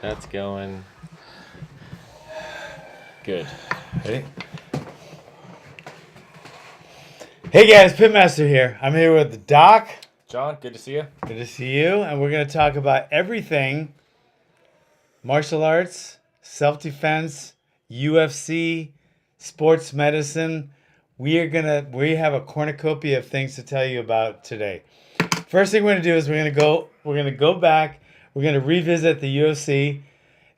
That's going good. Ready? Hey guys, Pitmaster here. I'm here with the Doc. John, good to see you. Good to see you. And we're going to talk about everything martial arts, self-defense, UFC, sports medicine. We have a cornucopia of things to tell you about today. First thing we're going to do is we're going to go back. We're going to revisit the UFC.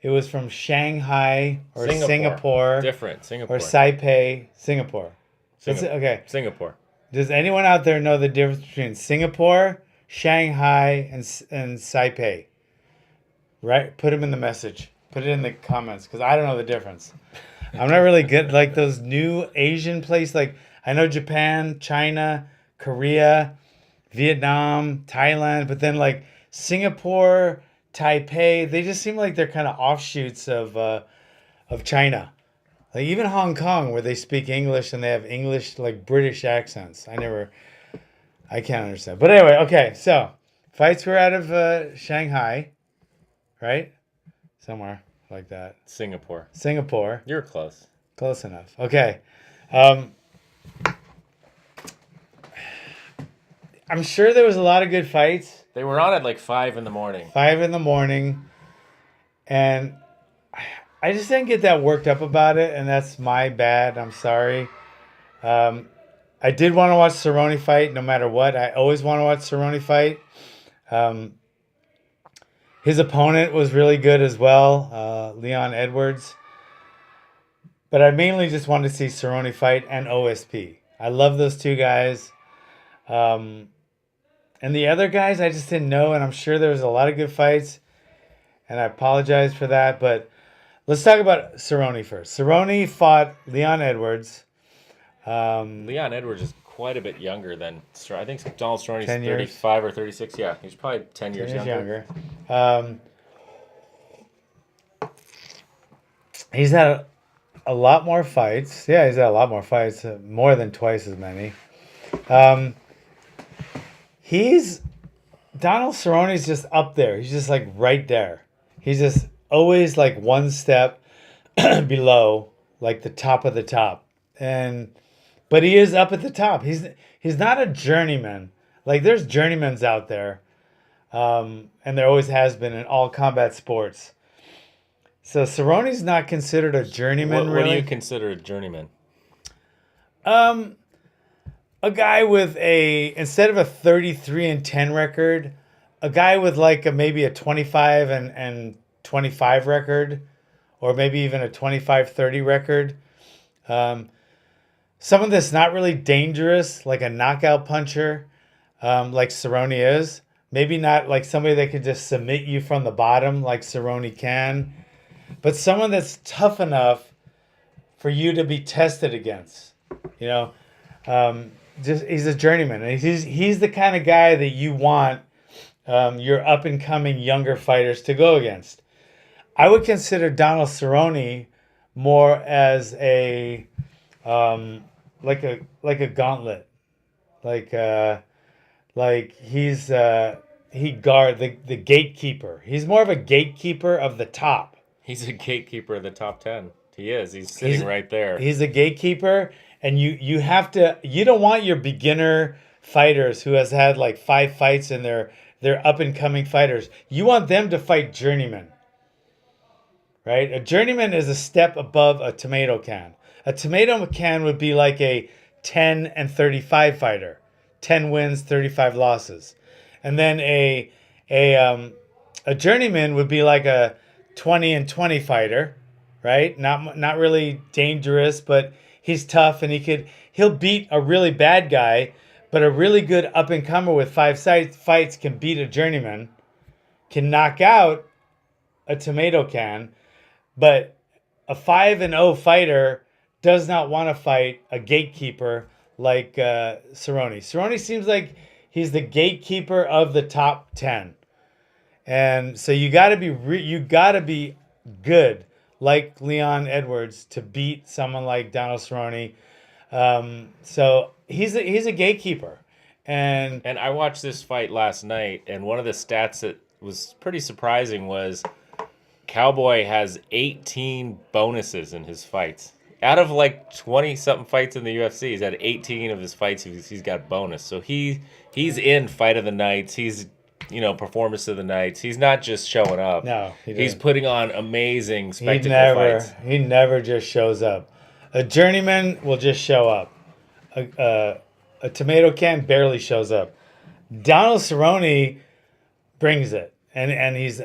It was from Shanghai or Singapore. Different. Singapore. Or Taipei, Singapore. Okay. Singapore. Does anyone out there know the difference between Singapore, Shanghai, and Taipei? Right? Put them in the message. Put it in the comments because I don't know the difference. I'm not really good like those new Asian places. Like I know Japan, China, Korea, Vietnam, Thailand, but then like Singapore, Taipei, they just seem like they're kind of offshoots of China. Like even Hong Kong, where they speak English and they have English like British accents. I can't understand. But anyway, okay. So fights were out of Shanghai, right? Somewhere like that. Singapore. You're close. Close enough. Okay. I'm sure there was a lot of good fights. They were on at like 5 in the morning. 5 in the morning. And I just didn't get that worked up about it, and that's my bad. I'm sorry. I did want to watch Cerrone fight no matter what. I always want to watch Cerrone fight. His opponent was really good as well, Leon Edwards. But I mainly just wanted to see Cerrone fight and OSP. I love those two guys. And the other guys, I just didn't know, and I'm sure there was a lot of good fights, and I apologize for that. But let's talk about Cerrone first. Cerrone fought Leon Edwards. Leon Edwards is quite a bit younger than I think Donald Cerrone's 35 years. Or 36. Yeah, he's probably 10 years younger. He's had a lot more fights. Yeah, he's had a lot more fights, more than twice as many. Donald Cerrone's just up there. He's just like right there. He's just always like one step below, like the top of the top. But he is up at the top. He's not a journeyman. Like there's journeymans out there, and there always has been in all combat sports. So Cerrone's not considered a journeyman. What do you consider a journeyman? A guy with instead of a 33-10 record, a guy with like maybe a 25 and 25 record, or maybe even a 25-30 record. Someone that's not really dangerous, like a knockout puncher, like Cerrone is. Maybe not like somebody that could just submit you from the bottom like Cerrone can, but someone that's tough enough for you to be tested against. You know, he's a journeyman, and he's the kind of guy that you want your up and coming younger fighters to go against. I would consider Donald Cerrone more as a like a gauntlet, like he's the gatekeeper. He's more of a gatekeeper of the top. He's a gatekeeper of the top 10. He is. He's sitting right there. He's a gatekeeper, and you don't want your beginner fighters who has had like 5 fights and they're up and coming fighters. You want them to fight journeymen. Right? A journeyman is a step above a tomato can. A tomato can would be like a 10 and 35 fighter. 10 wins, 35 losses. And then a journeyman would be like a 20 and 20 fighter, right? Not really dangerous, but he's tough and he'll beat a really bad guy, but a really good up and comer with 5 fights can beat a journeyman, can knock out a tomato can. But a 5-0 fighter does not want to fight a gatekeeper like Cerrone. Cerrone seems like he's the gatekeeper of the top 10, and so you got to be good like Leon Edwards to beat someone like Donald Cerrone. So he's a gatekeeper, and I watched this fight last night, and one of the stats that was pretty surprising was Cowboy has 18 bonuses in his fights. Out of like 20-something fights in the UFC, he's had 18 of his fights. He's got bonus. So he's in fight of the nights. He's performance of the nights. He's not just showing up. No, he's putting on amazing he spectacle fights. He never just shows up. A journeyman will just show up. A tomato can barely shows up. Donald Cerrone brings it, and he's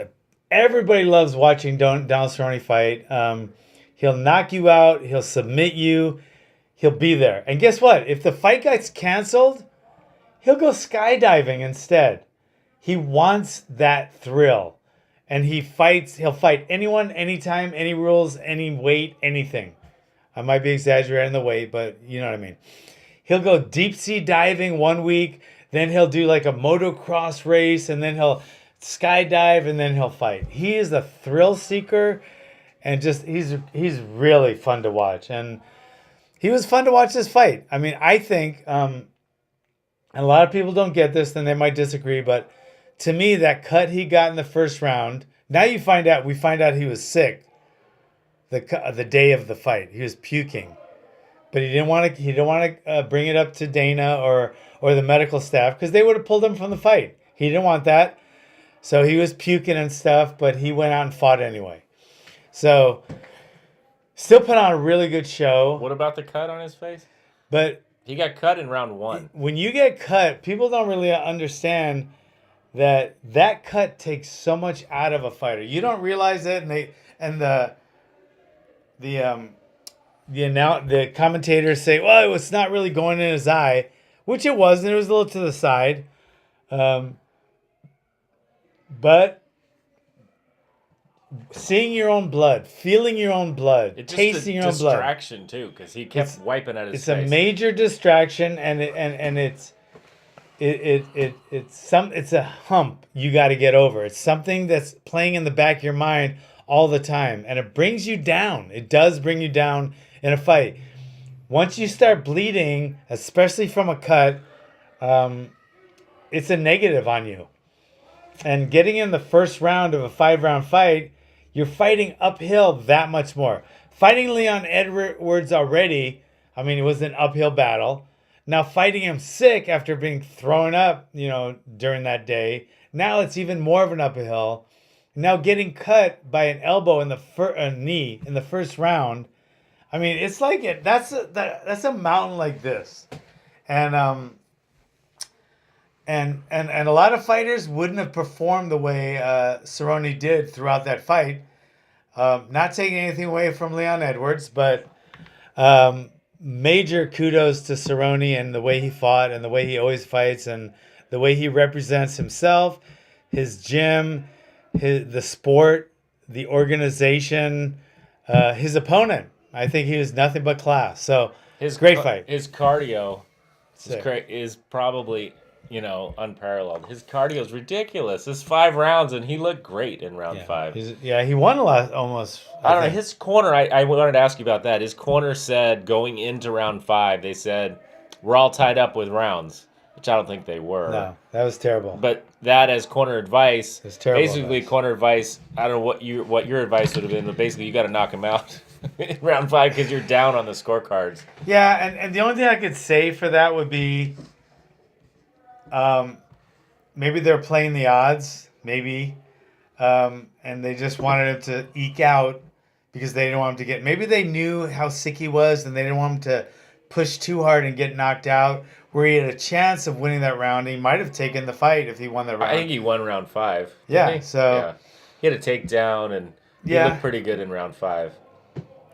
everybody loves watching Donald Cerrone fight. He'll knock you out. He'll submit you. He'll be there. And guess what? If the fight gets canceled, he'll go skydiving instead. He wants that thrill. And he'll fight anyone, anytime, any rules, any weight, anything. I might be exaggerating the weight, but you know what I mean. He'll go deep sea diving one week, then he'll do like a motocross race, and then he'll skydive, and then he'll fight. He is a thrill seeker, and just he's really fun to watch. And he was fun to watch this fight. I mean, I think, and a lot of people don't get this, then they might disagree, but to me, that cut he got in the first round, now we find out he was sick the day of the fight. He was puking. But he didn't want to bring it up to Dana or the medical staff because they would have pulled him from the fight. He didn't want that. So he was puking and stuff, but he went out and fought anyway. So still put on a really good show. What about the cut on his face? But he got cut in round 1. When you get cut, people don't really understand that cut takes so much out of a fighter. You don't realize it, and the commentators say, well, it's not really going in his eye, which it wasn't. It was a little to the side. But seeing your own blood, feeling your own blood, tasting your own blood. It's a distraction, too, because he kept wiping at his face. It's a major distraction, and it's a hump you got to get over. It's something that's playing in the back of your mind all the time, and it brings you down. It does bring you down in a fight. Once you start bleeding, especially from a cut, it's a negative on you. And getting in the first round of a 5-round fight, you're fighting uphill that much more. Fighting Leon Edwards already, I mean, it was an uphill battle. Now fighting him sick after being thrown up, during that day, now it's even more of an uphill. Now getting cut by an elbow in the knee in the first round, I mean, it's like that's a mountain like this, and a lot of fighters wouldn't have performed the way Cerrone did throughout that fight. Not taking anything away from Leon Edwards, but major kudos to Cerrone and the way he fought and the way he always fights and the way he represents himself, his gym, the sport, the organization, his opponent. I think he was nothing but class. So great fight. His cardio is probably unparalleled. His cardio is ridiculous. It's 5 rounds, and he looked great in round 5. He won a lot almost. I don't know. His corner, I wanted to ask you about that. His corner said going into round 5, they said, we're all tied up with rounds, which I don't think they were. No, that was terrible. But that as corner advice, it's terrible basically advice. Corner advice, I don't know what your advice would have been, but basically you got to knock him out in round 5 because you're down on the scorecards. Yeah, and the only thing I could say for that would be maybe they're playing the odds, maybe, and they just wanted him to eke out because they didn't want him to get. Maybe they knew how sick he was, and they didn't want him to push too hard and get knocked out. Where he had a chance of winning that round, he might have taken the fight if he won the round. I think he won round 5. Yeah, so he had a takedown, and he looked pretty good in round 5.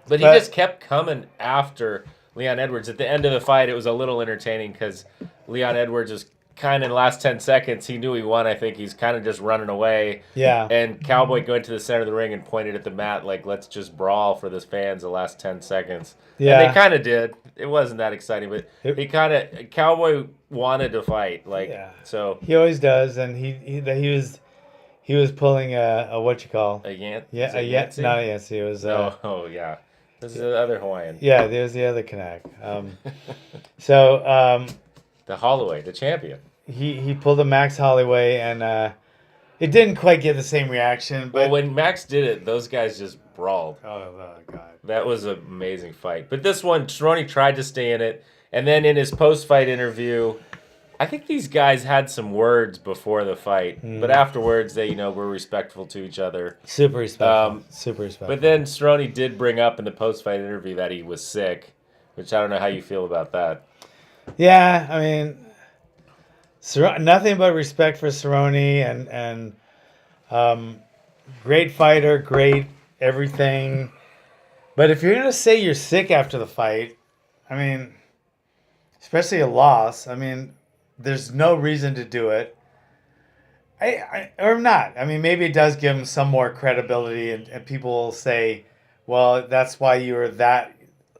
But he just kept coming after Leon Edwards. At the end of the fight, it was a little entertaining because Leon Edwards was kind of in the last 10 seconds, he knew he won. I think he's kind of just running away. Yeah. And Cowboy went to the center of the ring and pointed at the mat like, let's just brawl for the fans the last 10 seconds. Yeah. And they kind of did. It wasn't that exciting, but Cowboy wanted to fight. So he always does, and he was pulling a what you call a Yant? Yeah, a Yant. Not a Yancey. It was yeah. This is the other Hawaiian. Yeah, there's the other Kanak. The Holloway, the champion. He pulled a Max Holloway, and It didn't quite get the same reaction, but Well, when Max did it, those guys just brawled. oh god. That was an amazing fight. But this one, Cerrone tried to stay in it, and then in his post-fight interview, I think these guys had some words before the fight, but afterwards they, were respectful to each other. Super respectful. Super respectful. But then Cerrone did bring up in the post-fight interview that he was sick, which I don't know how you feel about that. Yeah, I mean, nothing but respect for Cerrone and great fighter, great everything. But if you're gonna say you're sick after the fight, I mean, especially a loss, I mean, there's no reason to do it. Or not. I mean, maybe it does give him some more credibility, and people will say, well, that's why you were that.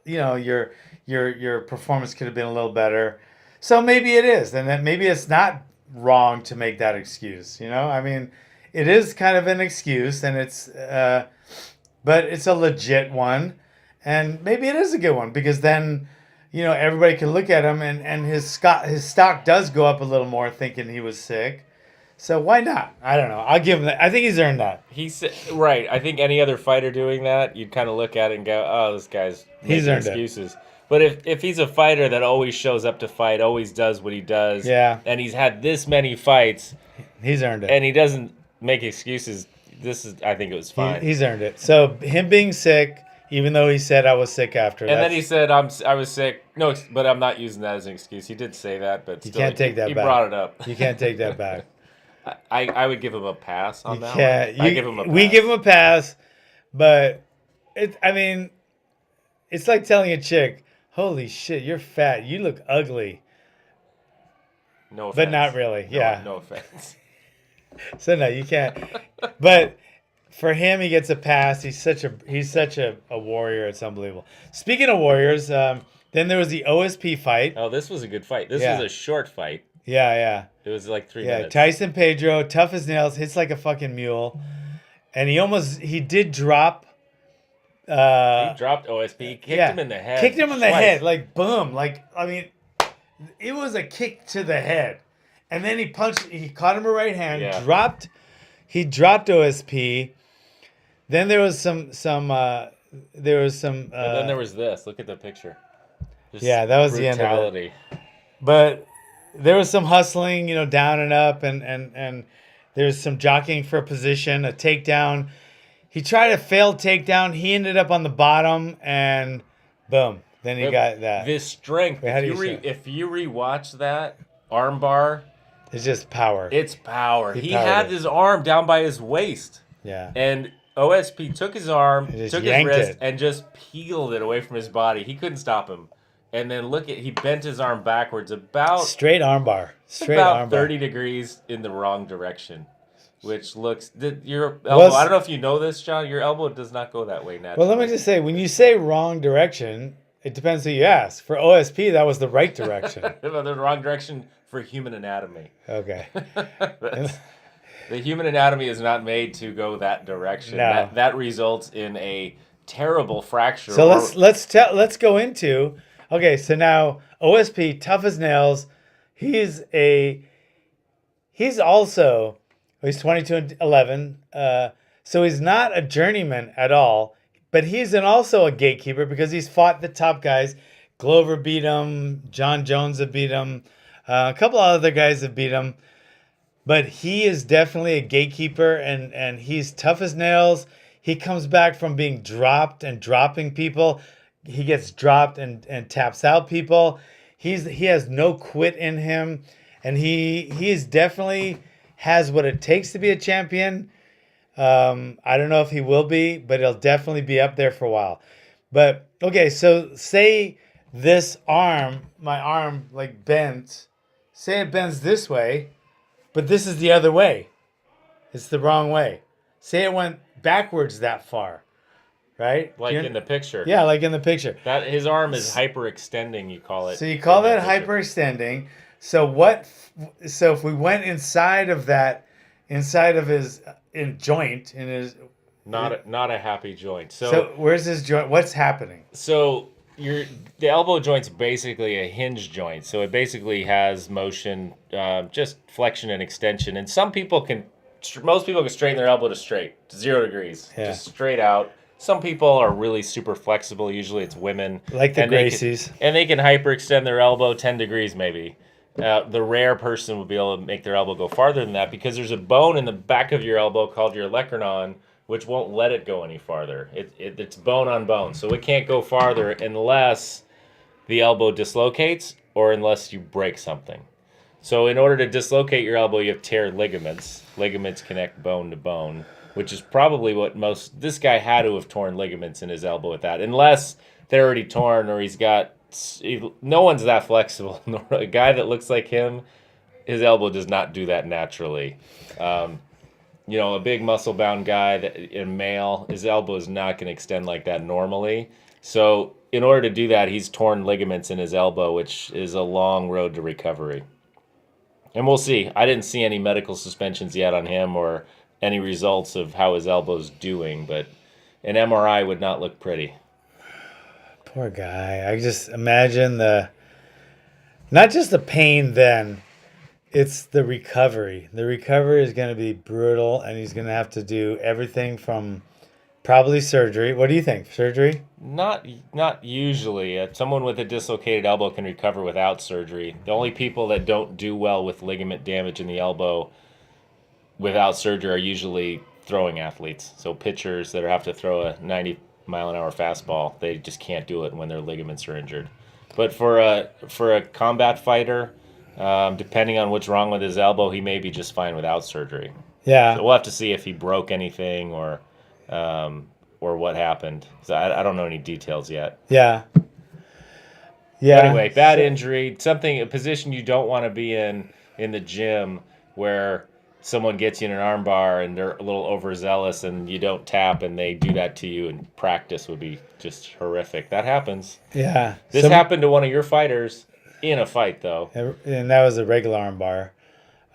Your performance could have been a little better. So maybe it is, and then maybe it's not wrong to make that excuse. I mean, it is kind of an excuse, and but it's a legit one, and maybe it is a good one because then, everybody can look at him, and his stock does go up a little more thinking he was sick. So why not? I don't know. I'll give him that. I think he's earned that. He's right. I think any other fighter doing that, you'd kind of look at it and go, "Oh, this guy's He's making earned excuses." But if he's a fighter that always shows up to fight, always does what he does, Yeah. and he's had this many fights, He's earned it. and he doesn't make excuses, I think it was fine. He's earned it. So him being sick, even though he said I was sick after, And then he said, I was sick. No, but I'm not using that as an excuse. He did say that, but you still, can't take that he back. brought it up. You can't take that back. I would give him a pass on that Yeah, one. I give him a pass. We give him a pass, but it's like telling a chick, "Holy shit, you're fat. You look ugly." No offense. But not really. Yeah. No offense. So no, you can't. But for him, he gets a pass. He's such a warrior. It's unbelievable. Speaking of warriors, then there was the OSP fight. Oh, this was a good fight. This Yeah. was a short fight. Yeah. It was like 3 Yeah, minutes. Tyson Pedro, tough as nails, hits like a fucking mule, and he did drop. He dropped OSP, kicked him in the head. Kicked him in the twice. head, like boom, it was a kick to the head, and then he caught him a right hand, Yeah. dropped OSP. Then there was some. And then there was this. Look at the picture. Just that was the end of it. brutality. But there was some hustling, down and up, and there's some jockeying for position, a takedown. He tried a failed takedown. He ended up on the bottom, and boom. Then he got that. This strength. Wait, how do you say it? If you rewatch that armbar, It's just power. it's power. He powered had it. his arm down by his waist, Yeah. and OSP took his arm, just took his yanked wrist, it. and just peeled it away from his body. He couldn't stop him. And then he bent his arm backwards about Straight armbar. Straight armbar. 30 degrees in the wrong direction, which looks your elbow. I don't know if you know this, John. Your elbow does not go that way naturally. Well, let me just say, when you say wrong direction, it depends who you ask. For OSP, that was the right direction. the wrong direction for human anatomy. Okay. The human anatomy is not made to go that direction. No. That results in a terrible fracture. So let's go into. Okay, so now OSP, tough as nails. He's 22-11. So he's not a journeyman at all, but he's also a gatekeeper because he's fought the top guys. Glover beat him. John Jones have beat him. A couple of other guys have beat him. But he is definitely a gatekeeper, and he's tough as nails. He comes back from being dropped and dropping people. He gets dropped and taps out people. He has no quit in him, and he is definitely has what it takes to be a champion. I don't know if he will be, but he'll definitely be up there for a while. But okay, so say this arm, my arm like bent. Say it bends this way, but this is the other way. It's the wrong way. Say it went backwards that far. Right? like in the picture. Yeah, like in the picture. That his arm is hyperextending, you call it. So you call in that picture. hyperextending. So if we went inside of his joint in his Not a happy joint. so where's his joint? What's happening? So the elbow joint's basically a hinge joint. So it basically has motion, just flexion and extension. And some people can most people can straighten their elbow to straight, 0 degrees, Yeah. just straight out. Some people are really super flexible. Usually it's women. Like the and Gracies. They can hyperextend their elbow 10 degrees maybe. The rare person would be able to make their elbow go farther than that because there's a bone in the back of your elbow called your olecranon, which won't let it go any farther. It's bone on bone, so it can't go farther unless the elbow dislocates or unless you break something. So in order to dislocate your elbow, you have to tear ligaments. Ligaments connect bone to bone, which is probably what this guy had to have torn ligaments in his elbow with that, unless they're already torn or he's got, no one's that flexible. A guy that looks like him, his elbow does not do that naturally. A big muscle-bound guy, a male, his elbow is not going to extend like that normally. So in order to do that, he's torn ligaments in his elbow, which is a long road to recovery. And we'll see. I didn't see any medical suspensions yet on him or any results of how his elbow's doing, but an MRI would not look pretty. Poor guy. I just imagine not just the pain then, it's the recovery. The recovery is going to be brutal, and he's going to have to do everything from probably surgery. What do you think? Surgery? Not usually. Someone with a dislocated elbow can recover without surgery. The only people that don't do well with ligament damage in the elbow without surgery are usually throwing athletes. So pitchers that have to throw a 90-mile-an-hour fastball, they just can't do it when their ligaments are injured. But for a combat fighter, depending on what's wrong with his elbow, he may be just fine without surgery. Yeah. So we'll have to see if he broke anything or what happened. So I don't know any details yet. Yeah. Yeah. Anyway, bad injury, a position you don't want to be in the gym where someone gets you in an arm bar and they're a little overzealous and you don't tap and they do that to you in practice would be just horrific. That happens. Yeah. This happened to one of your fighters in a fight, though. And that was a regular arm bar.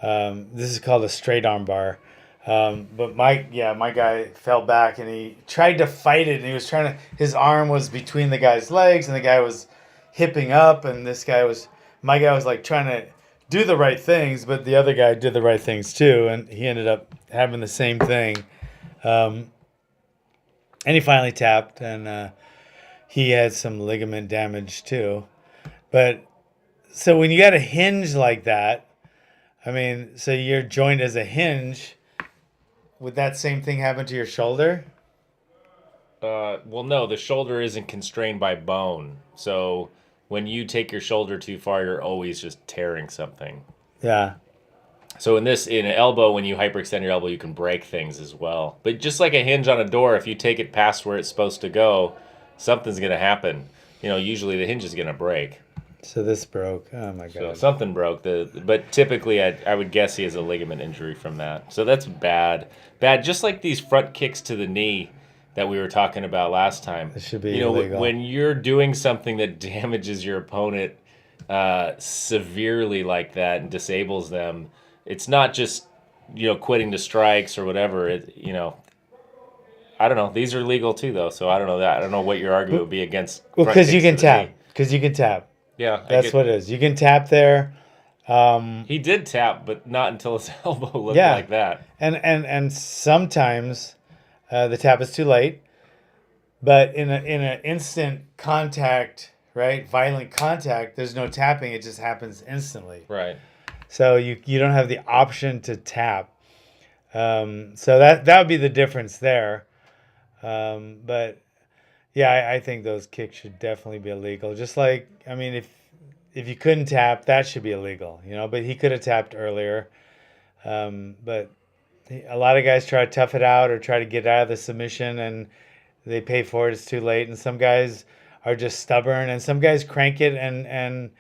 This is called a straight arm bar. But my guy fell back and he tried to fight it, and his arm was between the guy's legs and the guy was hipping up, and my guy was like trying to do the right things, but the other guy did the right things too, and he ended up having the same thing. And he finally tapped, and he had some ligament damage too. But so when you got a hinge like that, I mean, so your joint is a hinge. Would that same thing happen to your shoulder? Well, no, the shoulder isn't constrained by bone. So when you take your shoulder too far, you're always just tearing something. Yeah. So in an elbow, when you hyperextend your elbow, you can break things as well. But just like a hinge on a door, if you take it past where it's supposed to go, something's going to happen. Usually the hinge is going to break. So this broke. Oh my God. So something broke. But typically I would guess he has a ligament injury from that. So that's bad. Bad. Just like these front kicks to the knee that we were talking about last time. It should be illegal. When you're doing something that damages your opponent severely like that and disables them, it's not just quitting to strikes or whatever. I don't know. These are legal too, though. So I don't know that. I don't know what your argument would be against. Well, because you can tap. Because you can tap. Yeah, that's what it is. You can tap there. He did tap, but not until his elbow looked like that. And sometimes the tap is too late. But in an instant contact, right, violent contact, there's no tapping. It just happens instantly. Right. So you don't have the option to tap. So that would be the difference there. But yeah, I think those kicks should definitely be illegal. Just like, I mean, if you couldn't tap, that should be illegal, But he could have tapped earlier. But a lot of guys try to tough it out or try to get out of the submission, and they pay for it. It's too late. And some guys are just stubborn, and some guys crank it, and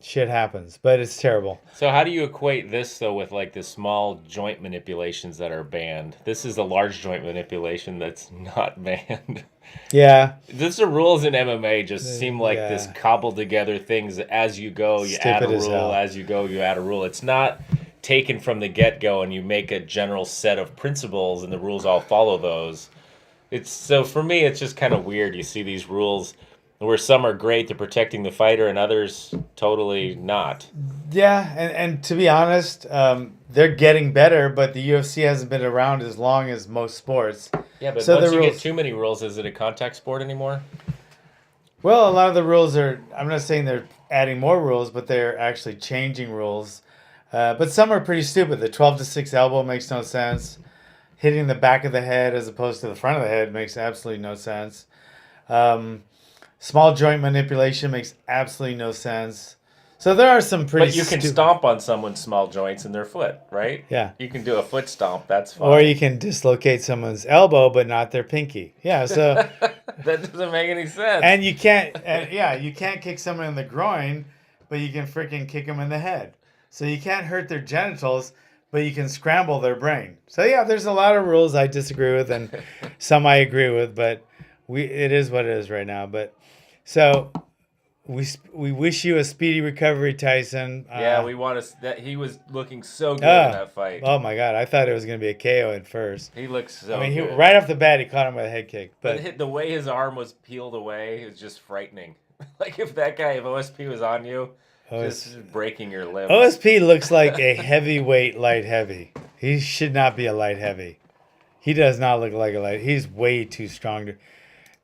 shit happens. But it's terrible. So how do you equate this, though, with like the small joint manipulations that are banned? This is a large joint manipulation that's not banned. Yeah. The rules in MMA just seem like this cobbled together things as you go. You add a rule. As you go, you add a rule. It's not taken from the get-go and you make a general set of principles and the rules all follow those. So for me, it's just kind of weird. You see these rules where some are great, they're protecting the fighter, and others totally not. Yeah, and to be honest, they're getting better, but the UFC hasn't been around as long as most sports. Yeah, but So once the you rules, get too many rules, is it a contact sport anymore? well, a lot of the rules are. I'm not saying they're adding more rules, but they're actually changing rules. But some are pretty stupid. The 12-6 elbow makes no sense. Hitting the back of the head as opposed to the front of the head makes absolutely no sense. Small joint manipulation makes absolutely no sense. So there are some pretty. But you can stomp on someone's small joints in their foot, right? Yeah. You can do a foot stomp. That's fine. Or you can dislocate someone's elbow, but not their pinky. Yeah. So that doesn't make any sense. and you can't. You can't kick someone in the groin, but you can freaking kick them in the head. So you can't hurt their genitals, but you can scramble their brain. So yeah, there's a lot of rules I disagree with, and some I agree with. But it is what it is right now. But so. We wish you a speedy recovery, Tyson. Yeah, we want to. That he was looking so good in that fight. Oh my God, I thought it was going to be a KO at first. He looks so. I mean, good. right off the bat, he caught him with a head kick. But the way his arm was peeled away is just frightening. Like if OSP was on you, just breaking your limbs. OSP looks like a heavyweight light heavy. He should not be a light heavy. He does not look like a light. He's way too strong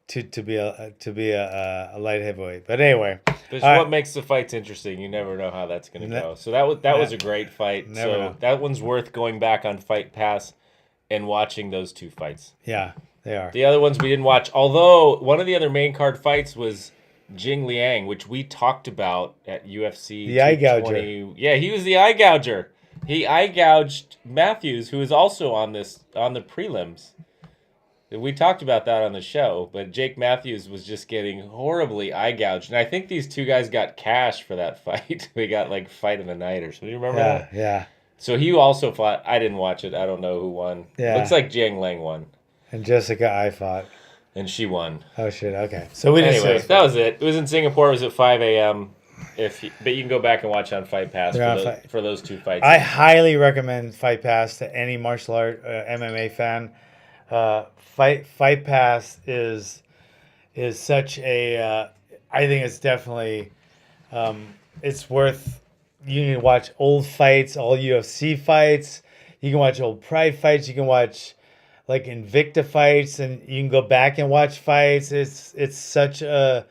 to be a light heavyweight. But anyway, that's what makes the fights interesting. You never know how that's going to go. So that was a great fight. Never know. That one's worth going back on Fight Pass and watching those two fights. Yeah, they are. The other ones we didn't watch, although one of the other main card fights was Jing Liang, which we talked about at UFC. The eye gouger. Yeah, he was the eye gouger. He eye gouged Matthews, who is also on the prelims. We talked about that on the show, but Jake Matthews was just getting horribly eye gouged. And I think these two guys got cash for that fight. They got like fight of the night or something. Do you remember that? Yeah. So he also fought. I didn't watch it. I don't know who won. Yeah. Looks like Jiang Lang won. And Jessica I fought. And she won. Oh, shit. Okay. So we anyway, that was it. It was in Singapore. It was at 5 a.m. But you can go back and watch on Fight Pass for those two fights. I highly recommend Fight Pass to any martial art MMA fan. Fight Pass is such a I think it's definitely it's worth. You can watch old fights, all UFC fights. You can watch old Pride fights. You can watch like Invicta fights, and you can go back and watch fights. It's such a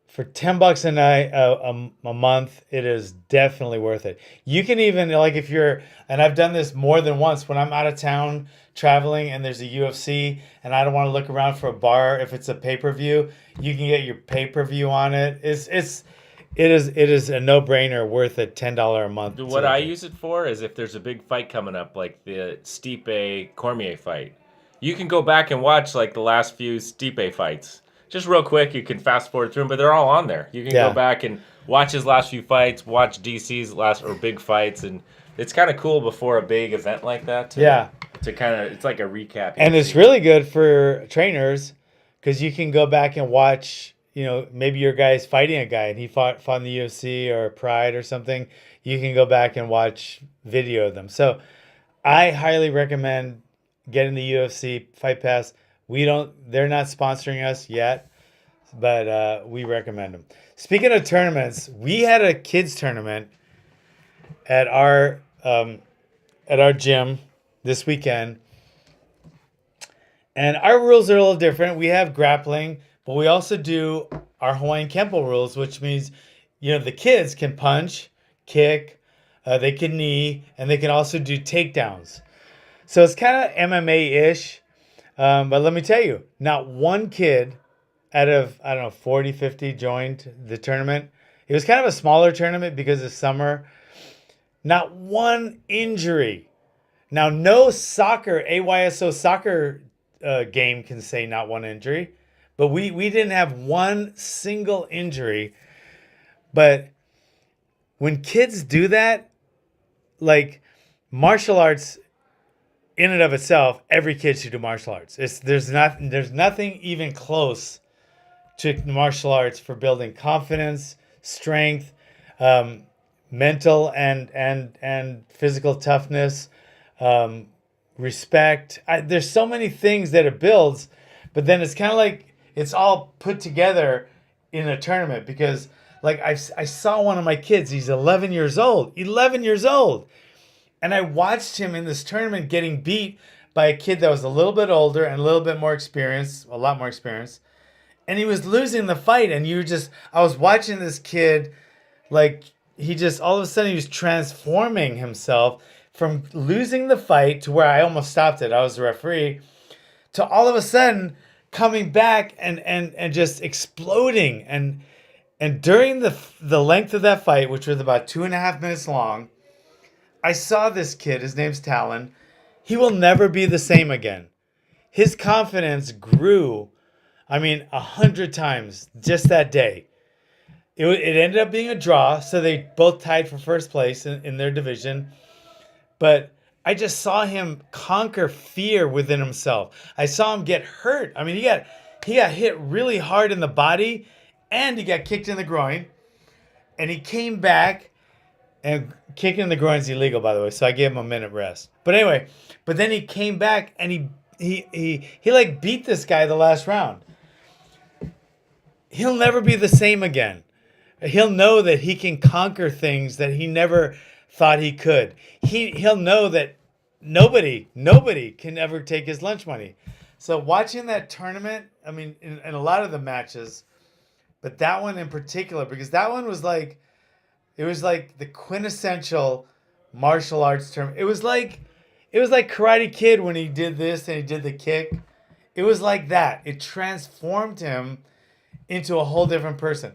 for $10 a night a month. It is definitely worth it. You can even like if you're and I've done this more than once when I'm out of town traveling and there's a UFC and I don't want to look around for a bar if it's a pay-per-view, you can get your pay-per-view on it. It is a no-brainer, worth it, $10 a month. What I use it for is if there's a big fight coming up, like the Stipe Cormier fight, you can go back and watch like the last few Stipe fights. Just real quick, you can fast forward through them, but they're all on there. You can go back and watch his last few fights, watch DC's last or big fights, and it's kind of cool before a big event like that. To kind of, it's like a recap. And it's really good for trainers because you can go back and watch. You know, maybe your guy's fighting a guy and he fought in the UFC or Pride or something. You can go back and watch video of them. So I highly recommend getting the UFC Fight Pass. They're not sponsoring us yet, but we recommend them. Speaking of tournaments, we had a kids tournament at our gym this weekend. And our rules are a little different. We have grappling, but we also do our Hawaiian Kempo rules, which means, the kids can punch, kick, they can knee, and they can also do takedowns. So it's kind of MMA-ish. But let me tell you, not one kid out of, 40, 50 joined the tournament. It was kind of a smaller tournament because it's summer. Not one injury. Now, no soccer, AYSO soccer game can say not one injury. But we didn't have one single injury. But when kids do that, like martial arts in and of itself, every kid should do martial arts. There's nothing even close to martial arts for building confidence, strength, mental and physical toughness, respect. There's so many things that it builds, but then it's kind of like it's all put together in a tournament because like I saw one of my kids. He's 11 years old. 11 years old. And I watched him in this tournament getting beat by a kid that was a little bit older and a little bit more experienced, a lot more experienced. And he was losing the fight. And I was watching this kid, like, he just, all of a sudden, he was transforming himself from losing the fight to where I almost stopped it. I was the referee, to all of a sudden coming back and just exploding. And during the length of that fight, which was about 2.5 minutes long, I saw this kid, his name's Talon. He will never be the same again. His confidence grew, 100 times just that day. It ended up being a draw, so they both tied for first place in their division. But I just saw him conquer fear within himself. I saw him get hurt. He got hit really hard in the body, and he got kicked in the groin. And he came back. And kicking in the groin is illegal, by the way, so I gave him a minute rest. But anyway, then he came back and he like beat this guy the last round. He'll never be the same again. He'll know that he can conquer things that he never thought he could. He'll know that nobody can ever take his lunch money. So watching that tournament, in a lot of the matches, but that one in particular, because that one was like, it was like the quintessential martial arts term. It was like Karate Kid when he did this and he did the kick. It was like that. It transformed him into a whole different person.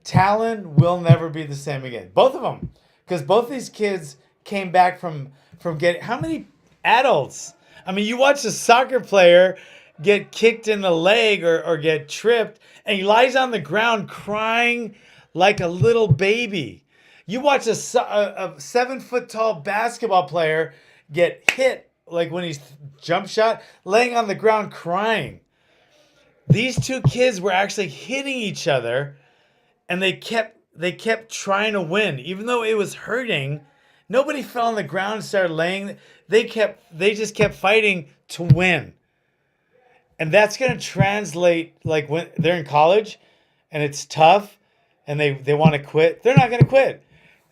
Talon will never be the same again. Both of them. Because both these kids came back from getting... How many adults? You watch a soccer player get kicked in the leg or get tripped, and he lies on the ground crying like a little baby. You watch a 7-foot tall basketball player get hit, like when he's jump shot, laying on the ground crying. These two kids were actually hitting each other, and they kept trying to win, even though it was hurting. Nobody fell on the ground and started laying. They just kept fighting to win, and that's gonna translate like when they're in college, and it's tough, and they want to quit. They're not gonna quit.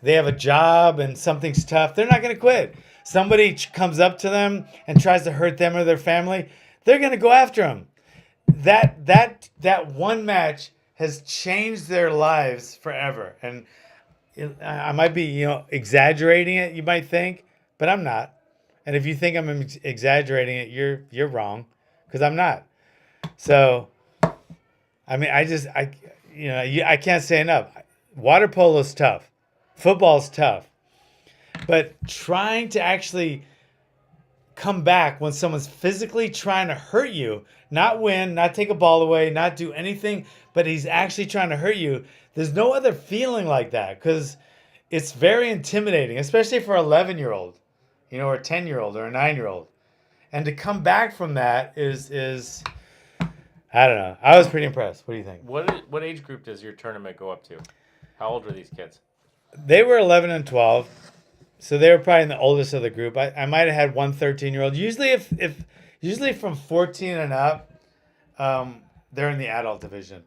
They have a job and something's tough. They're not going to quit. Somebody comes up to them and tries to hurt them or their family. They're going to go after them. That one match has changed their lives forever. And I might be, exaggerating it, you might think, but I'm not. And if you think I'm exaggerating it, you're wrong, because I'm not. So, I can't say enough. Water polo is tough. Football's tough. But trying to actually come back when someone's physically trying to hurt you, not win, not take a ball away, not do anything, but he's actually trying to hurt you, there's no other feeling like that, because it's very intimidating, especially for an 11-year-old, or a 10-year-old or a 9-year-old. And to come back from that is I don't know. I was pretty impressed. What do you think? What age group does your tournament go up to? How old are these kids? They were 11 and 12, so they were probably the oldest of the group. I might have had one 13-year-old. Usually from 14 and up, they're in the adult division.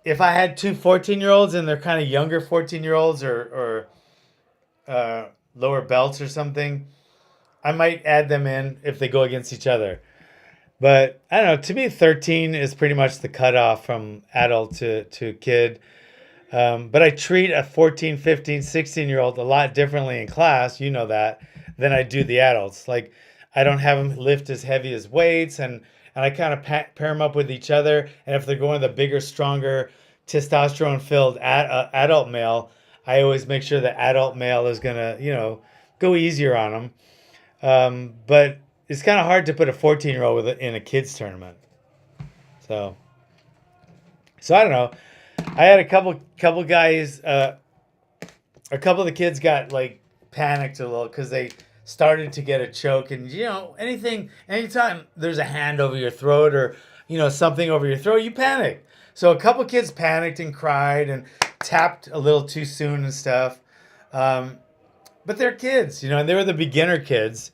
If I had two 14-year-olds and they're kind of younger 14-year-olds or lower belts or something, I might add them in if they go against each other. But I don't know. To me, 13 is pretty much the cutoff from adult to kid. But I treat a 14, 15, 16-year-old a lot differently in class, that, than I do the adults. Like, I don't have them lift as heavy as weights, and I kind of pair them up with each other. And if they're going the bigger, stronger, testosterone-filled adult male, I always make sure the adult male is going to, go easier on them. But it's kind of hard to put a 14-year-old in a kids tournament. So I don't know. I had a couple guys, a couple of the kids got like panicked a little because they started to get a choke, and anytime there's a hand over your throat or something over your throat, you panic. So a couple kids panicked and cried and tapped a little too soon and stuff. But they're kids, and they were the beginner kids,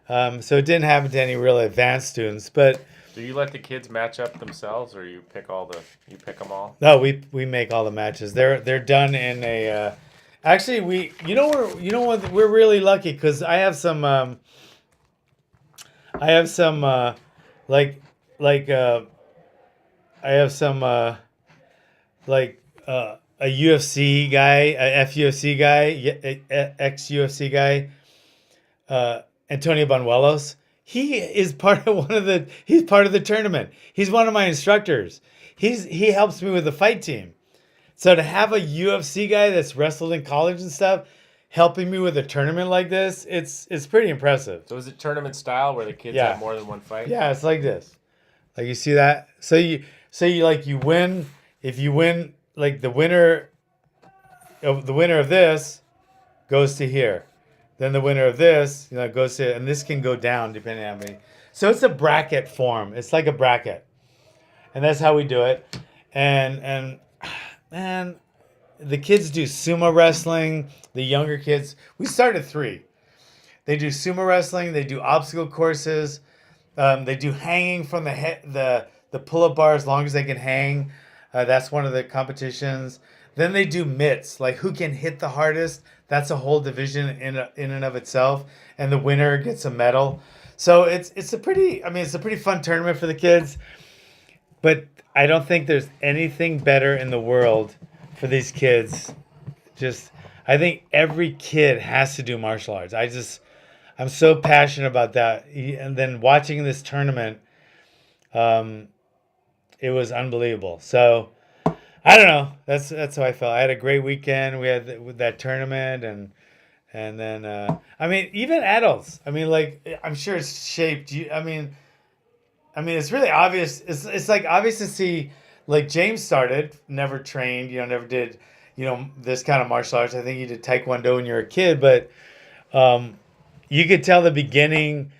so it didn't happen to any really advanced students. But Do you let the kids match up themselves, or you pick them all? No, we make all the matches. They're done in a. Actually, we're really lucky because I have some like like I have some a UFC guy, a FUFC guy, ex UFC guy, Antonio Banuelos. He's part of the tournament. He's one of my instructors. He helps me with the fight team. So to have a UFC guy that's wrestled in college and stuff helping me with a tournament like this, it's pretty impressive. So is it tournament style where the kids have more than one fight? Yeah, it's like this. Like you see that? So you win. If you win, like the winner of this goes to here. Then the winner of this, goes to, and this can go down depending on how many. So it's a bracket form. It's like a bracket, and that's how we do it. And man, the kids do sumo wrestling. The younger kids, we start at 3. They do sumo wrestling. They do obstacle courses. They do hanging from the pull-up bar as long as they can hang. That's one of the competitions. Then they do mitts, like who can hit the hardest. That's a whole division in and of itself, and the winner gets a medal. So it's a pretty fun tournament for the kids. But I don't think there's anything better in the world for these kids. I think every kid has to do martial arts. I'm so passionate about that. And then watching this tournament, it was unbelievable. So I don't know. That's how I felt. I had a great weekend. We had with that tournament, and then even adults. I'm sure it's shaped you. It's really obvious. It's like obvious to see. Like James started, never trained, never did, this kind of martial arts. I think you did Taekwondo when you were a kid, but you could tell the beginning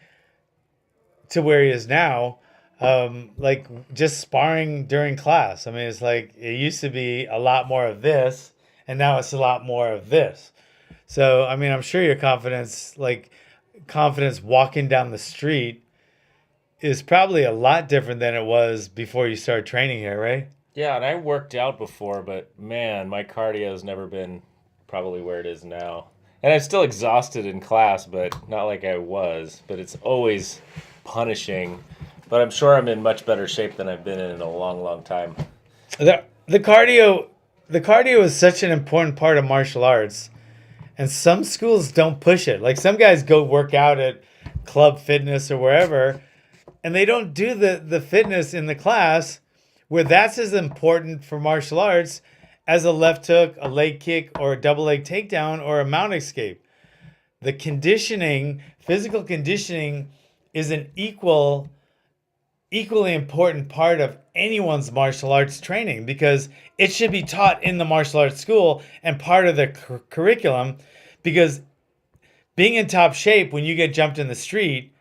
to where he is now. Like just sparring during class. It's like it used to be a lot more of this, and now it's a lot more of this. So I'm sure your confidence walking down the street is probably a lot different than it was before you started training here, right? Yeah, and I worked out before, but man, my cardio has never been probably where it is now. And I'm still exhausted in class, but not like I was. But it's always punishing. But I'm sure I'm in much better shape than I've been in a long, long time. The cardio is such an important part of martial arts, and some schools don't push it. Like some guys go work out at Club Fitness or wherever, and they don't do the fitness in the class where that's as important for martial arts as a left hook, a leg kick, or a double leg takedown, or a mount escape. The physical conditioning is an equally important part of anyone's martial arts training because it should be taught in the martial arts school and part of the curriculum, because being in top shape when you get jumped in the street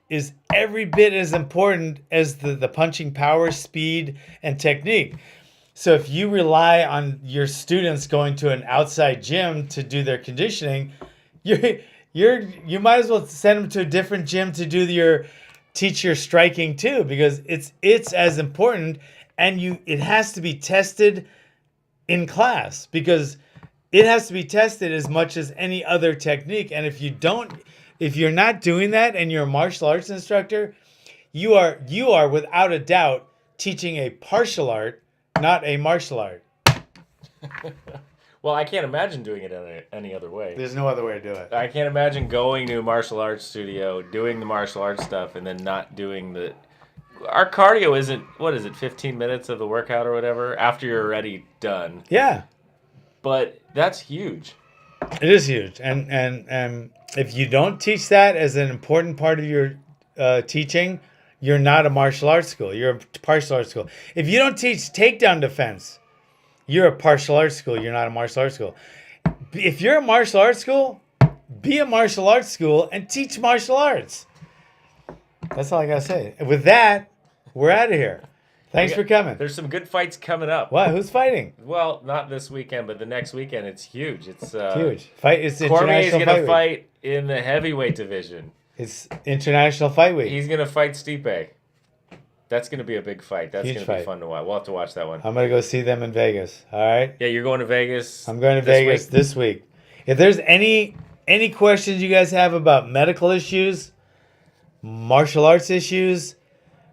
is every bit as important as the punching power, speed, and technique. So if you rely on your students going to an outside gym to do their conditioning, you might as well send them to a different gym to teach your striking too, because it's as important, and it has to be tested in class because it has to be tested as much as any other technique. And if you're not doing that and you're a martial arts instructor, you are without a doubt teaching a partial art, not a martial art. Well, I can't imagine doing it any other way. There's no other way to do it. I can't imagine going to a martial arts studio, doing the martial arts stuff, and then not doing the... Our cardio isn't, 15 minutes of the workout or whatever, after you're already done. Yeah. But that's huge. It is huge. And if you don't teach that as an important part of your teaching, you're not a martial arts school. You're a martial arts school. If you don't teach takedown defense, you're a martial arts school. You're not a martial arts school. If you're a martial arts school, be a martial arts school and teach martial arts. That's all I got to say. With that, we're out of here. Thanks for coming. There's some good fights coming up. What? Who's fighting? Well, not this weekend, but the next weekend. It's huge. It's huge. It's Cormier's international going to fight fight in the heavyweight division. It's International Fight Week. He's going to fight Stipe. That's going to be a big fight. That's going to be fun to watch. We'll have to watch that one. I'm going to go see them in Vegas. All right? Yeah, you're going to Vegas. I'm going to Vegas this week. If there's any questions you guys have about medical issues, martial arts issues,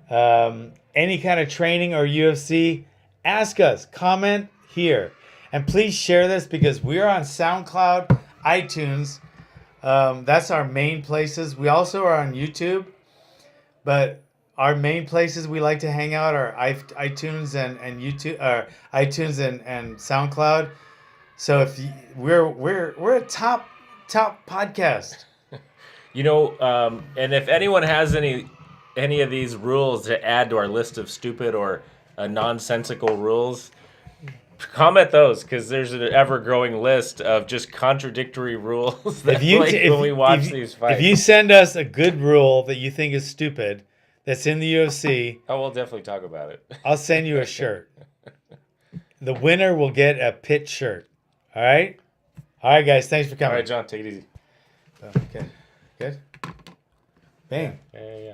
any kind of training or UFC, ask us. Comment here. And please share this because we are on SoundCloud, iTunes. That's our main places. We also are on YouTube. But our main places we like to hang out are iTunes and YouTube, or iTunes and SoundCloud. So if we're a top podcast. And if anyone has any of these rules to add to our list of stupid or nonsensical rules, comment those, because there's an ever-growing list of just contradictory rules that when we watch these fights. If you send us a good rule that you think is stupid that's in the UFC... Oh, we'll definitely talk about it. I'll send you a shirt. The winner will get a Pit shirt. All right? All right, guys. Thanks for coming. All right, John. Take it easy. Okay. Good? Bang. Yeah.